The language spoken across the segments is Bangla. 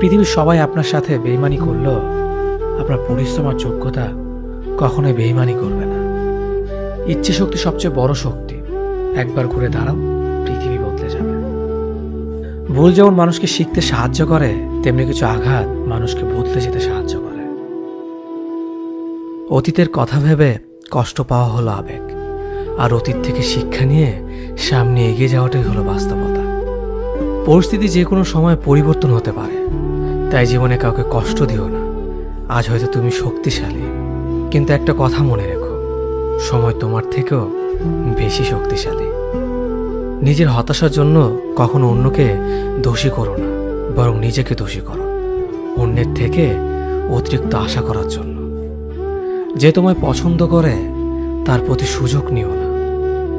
পৃথিবীর সবাই আপনার সাথে বেইমানি করলেও আপনার পরিশ্রম আর যোগ্যতা কখনোই বেইমানি করবে না। ইচ্ছে শক্তি সবচেয়ে বড় শক্তি। একবার ঘুরে দাঁড়াও, পৃথিবী বদলে যাবে। ভুল যেমন মানুষকে শিখতে সাহায্য করে, তেমনি কিছু আঘাত মানুষকে বদলে যেতে সাহায্য করে। অতীতের কথা ভেবে কষ্ট পাওয়া হলো আবেগ, আর অতীত থেকে শিক্ষা নিয়ে সামনে এগিয়ে যাওয়াটাই হলো বাস্তবতা। পরিস্থিতি যে কোনো সময় পরিবর্তন হতে পারে, তাই জীবনে কাউকে কষ্ট দিও না। আজ হয়তো তুমি শক্তিশালী, কিন্তু একটা কথা মনে রেখো, সময় তোমার থেকেও বেশি শক্তিশালী। নিজের হতাশার জন্য কখনো অন্যকে দোষী করো না, বরং নিজেকে দোষী করো অন্যের থেকে অতিরিক্ত আশা করার জন্য। যে তোমায় পছন্দ করে তার প্রতি সুযোগ নিও না।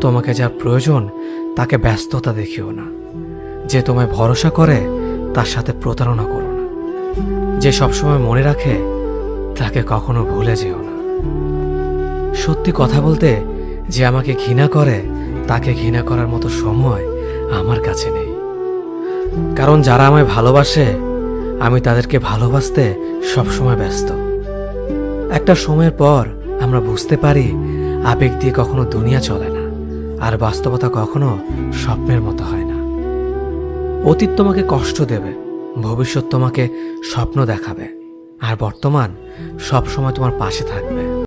তোমাকে যার প্রয়োজন তাকে ব্যস্ততা দেখিও না। যে তোমায় ভরসা করে তার সাথে প্রতারণা করো না। যে সবসময় মনে রাখে তাকে কখনো ভুলে যেও না। সত্যি কথা বলতে, যে আমাকে ঘৃণা করে তাকে ঘৃণা করার মতো সময় আমার কাছে নেই। কারণ যারা আমায় ভালোবাসে, আমি তাদেরকে ভালোবাসতে সবসময় ব্যস্ত। একটা সময়ের পর আমরা বুঝতে পারি, আবেগ দিয়ে কখনো দুনিয়া চলে না, আর বাস্তবতা কখনো স্বপ্নের মতো হয় না। অতীত তোমাকে কষ্ট দেবে, ভবিষ্যৎ তোমাকে স্বপ্ন দেখাবে, আর বর্তমান সবসময় তোমার পাশে থাকবে।